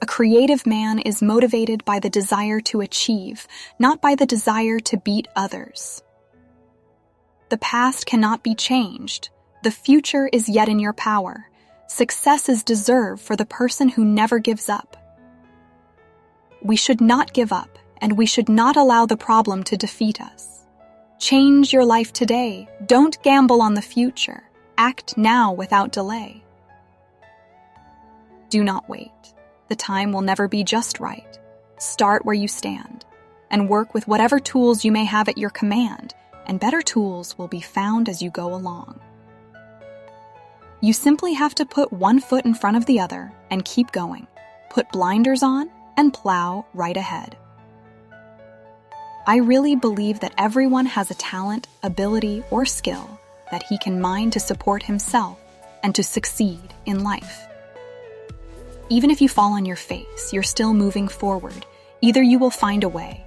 A creative man is motivated by the desire to achieve, not by the desire to beat others. The past cannot be changed. The future is yet in your power. Success is deserved for the person who never gives up. We should not give up, and we should not allow the problem to defeat us. Change your life today. Don't gamble on the future. Act now without delay. Do not wait. The time will never be just right. Start where you stand, and work with whatever tools you may have at your command, and better tools will be found as you go along. You simply have to put one foot in front of the other and keep going. Put blinders on and plow right ahead. I really believe that everyone has a talent, ability, or skill that he can mine to support himself and to succeed in life. Even if you fall on your face, you're still moving forward. Either you will find a way,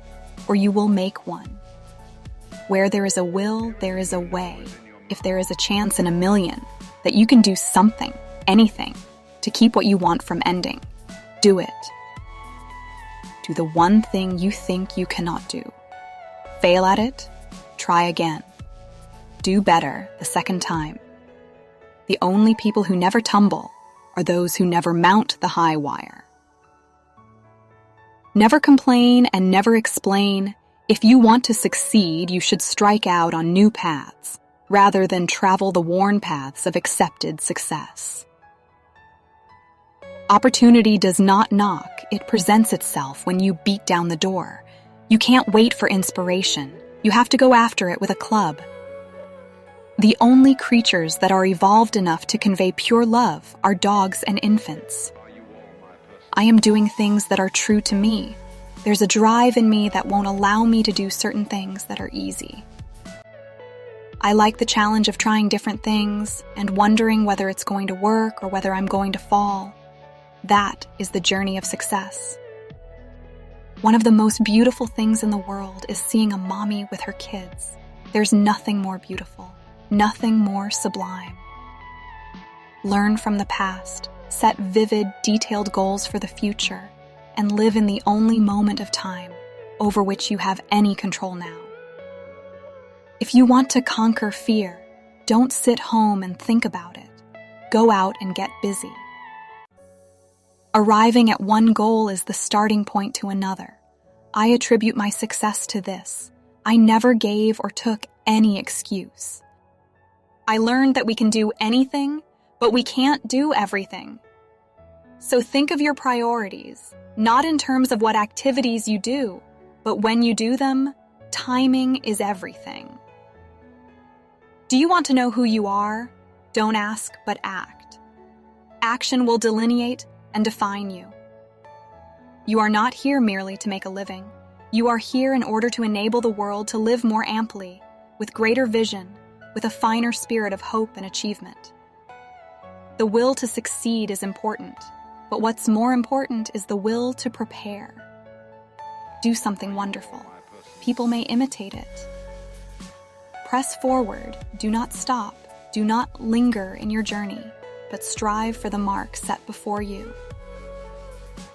or you will make one. Where there is a will, there is a way. If there is a chance in a million that you can do something, anything, to keep what you want from ending, do it. Do the one thing you think you cannot do. Fail at it, try again. Do better the second time. The only people who never tumble are those who never mount the high wire. Never complain and never explain. If you want to succeed, you should strike out on new paths, rather than travel the worn paths of accepted success. Opportunity does not knock, it presents itself when you beat down the door. You can't wait for inspiration. You have to go after it with a club. The only creatures that are evolved enough to convey pure love are dogs and infants. I am doing things that are true to me. There's a drive in me that won't allow me to do certain things that are easy. I like the challenge of trying different things and wondering whether it's going to work or whether I'm going to fall. That is the journey of success. One of the most beautiful things in the world is seeing a mommy with her kids. There's nothing more beautiful, nothing more sublime. Learn from the past, set vivid, detailed goals for the future, and live in the only moment of time over which you have any control now. If you want to conquer fear, don't sit home and think about it. Go out and get busy. Arriving at one goal is the starting point to another. I attribute my success to this. I never gave or took any excuse. I learned that we can do anything, but we can't do everything. So think of your priorities, not in terms of what activities you do, but when you do them, timing is everything. Do you want to know who you are? Don't ask, but act. Action will delineate and define you. You are not here merely to make a living. You are here in order to enable the world to live more amply, with greater vision, with a finer spirit of hope and achievement. The will to succeed is important, but what's more important is the will to prepare. Do something wonderful. People may imitate it. Press forward, do not stop, do not linger in your journey, but strive for the mark set before you.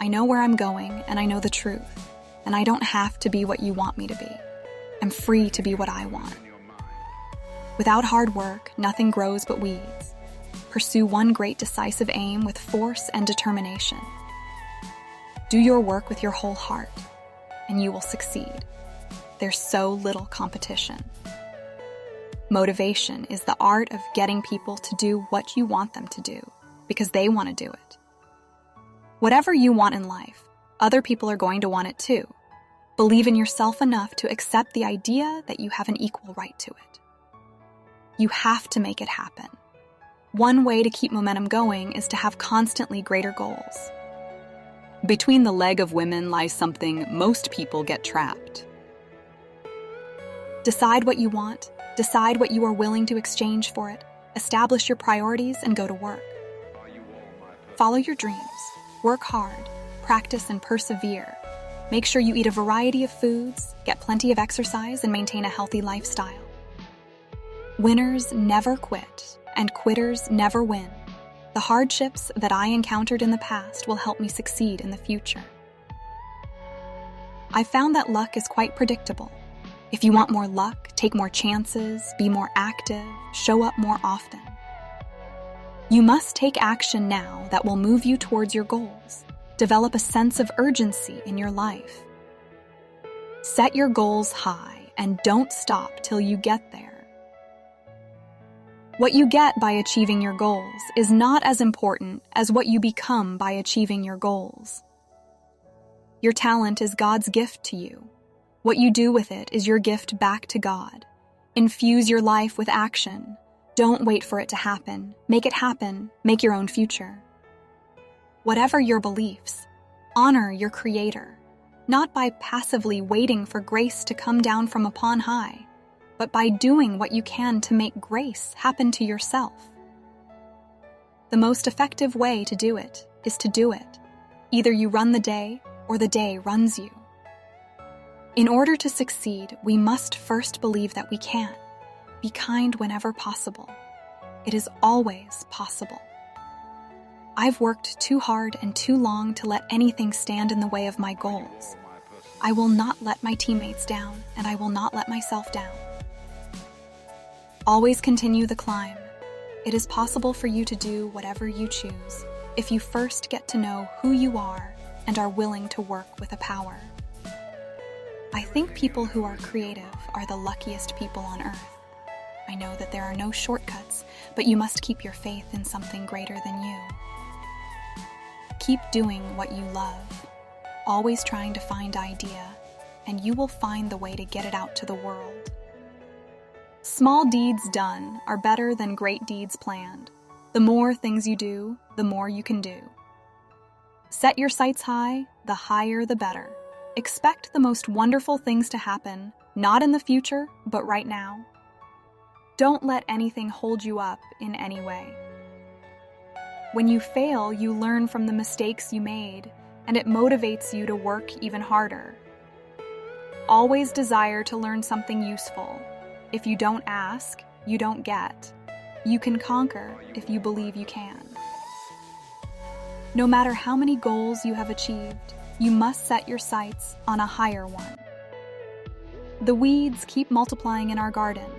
I know where I'm going, and I know the truth, and I don't have to be what you want me to be. I'm free to be what I want. Without hard work, nothing grows but weeds. Pursue one great decisive aim with force and determination. Do your work with your whole heart, and you will succeed. There's so little competition. Motivation is the art of getting people to do what you want them to do, because they want to do it. Whatever you want in life, other people are going to want it too. Believe in yourself enough to accept the idea that you have an equal right to it. You have to make it happen. One way to keep momentum going is to have constantly greater goals. Between the leg of women lies something most people get trapped. Decide what you want, decide what you are willing to exchange for it, establish your priorities, and go to work. Follow your dreams, work hard, practice and persevere. Make sure you eat a variety of foods, get plenty of exercise, and maintain a healthy lifestyle. Winners never quit, and quitters never win. The hardships that I encountered in the past will help me succeed in the future. I found that luck is quite predictable. If you want more luck, take more chances, be more active, show up more often. You must take action now that will move you towards your goals. Develop a sense of urgency in your life. Set your goals high and don't stop till you get there. What you get by achieving your goals is not as important as what you become by achieving your goals. Your talent is God's gift to you. What you do with it is your gift back to God. Infuse your life with action. Don't wait for it to happen. Make it happen. Make your own future. Whatever your beliefs, honor your Creator, not by passively waiting for grace to come down from upon high, but by doing what you can to make grace happen to yourself. The most effective way to do it is to do it. Either you run the day or the day runs you. In order to succeed, we must first believe that we can. Be kind whenever possible. It is always possible. I've worked too hard and too long to let anything stand in the way of my goals. I will not let my teammates down, and I will not let myself down. Always continue the climb. It is possible for you to do whatever you choose if you first get to know who you are and are willing to work with a power. I think people who are creative are the luckiest people on earth. I know that there are no shortcuts, but you must keep your faith in something greater than you. Keep doing what you love, always trying to find idea, and you will find the way to get it out to the world. Small deeds done are better than great deeds planned. The more things you do, the more you can do. Set your sights high, the higher the better. Expect the most wonderful things to happen, not in the future, but right now. Don't let anything hold you up in any way. When you fail, you learn from the mistakes you made, and it motivates you to work even harder. Always desire to learn something useful. If you don't ask, you don't get. You can conquer if you believe you can. No matter how many goals you have achieved, you must set your sights on a higher one. The weeds keep multiplying in our garden,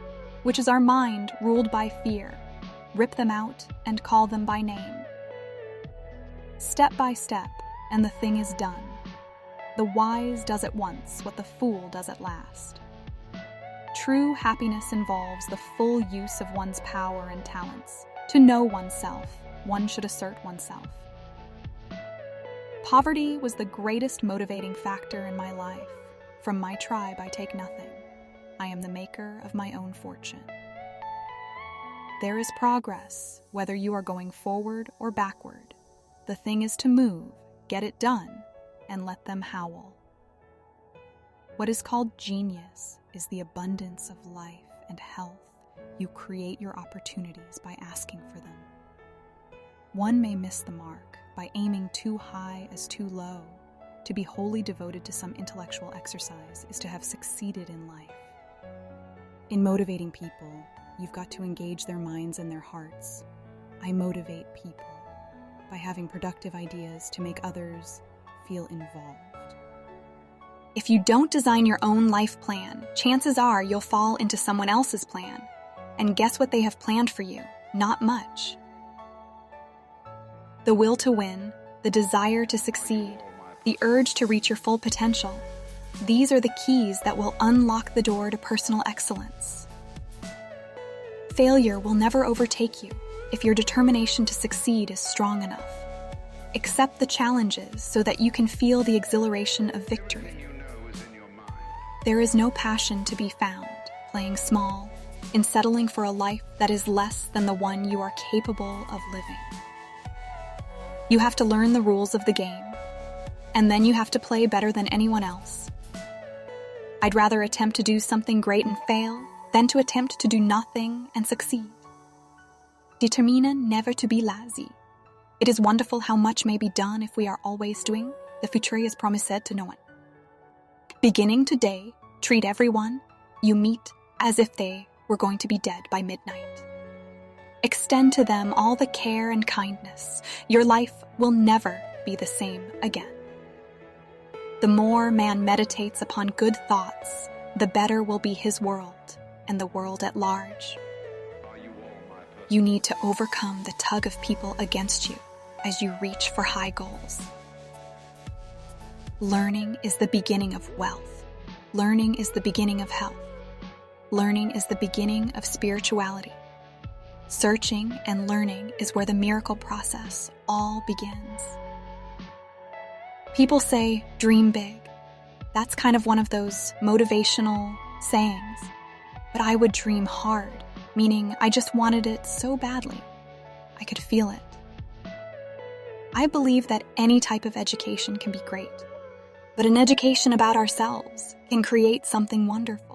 which is our mind ruled by fear. Rip them out and call them by name. Step by step, and the thing is done. The wise does at once what the fool does at last. True happiness involves the full use of one's power and talents. To know oneself, one should assert oneself. Poverty was the greatest motivating factor in my life. From my tribe I take nothing. I am the maker of my own fortune. There is progress, whether you are going forward or backward. The thing is to move, get it done, and let them howl. What is called genius is the abundance of life and health. You create your opportunities by asking for them. One may miss the mark by aiming too high as too low. To be wholly devoted to some intellectual exercise is to have succeeded in life. In motivating people, you've got to engage their minds and their hearts. I motivate people by having productive ideas to make others feel involved. If you don't design your own life plan, chances are you'll fall into someone else's plan. And guess what they have planned for you? Not much. The will to win, the desire to succeed, the urge to reach your full potential. These are the keys that will unlock the door to personal excellence. Failure will never overtake you if your determination to succeed is strong enough. Accept the challenges so that you can feel the exhilaration of victory. There is no passion to be found playing small, in settling for a life that is less than the one you are capable of living. You have to learn the rules of the game, and then you have to play better than anyone else. I'd rather attempt to do something great and fail than to attempt to do nothing and succeed. Determine never to be lazy. It is wonderful how much may be done if we are always doing. The future is promised to no one. Beginning today, treat everyone you meet as if they were going to be dead by midnight. Extend to them all the care and kindness. Your life will never be the same again. The more man meditates upon good thoughts, the better will be his world and the world at large. You need to overcome the tug of people against you as you reach for high goals. Learning is the beginning of wealth. Learning is the beginning of health. Learning is the beginning of spirituality. Searching and learning is where the miracle process all begins. People say, dream big. That's kind of one of those motivational sayings. But I would dream hard, meaning I just wanted it so badly. I could feel it. I believe that any type of education can be great, but an education about ourselves can create something wonderful.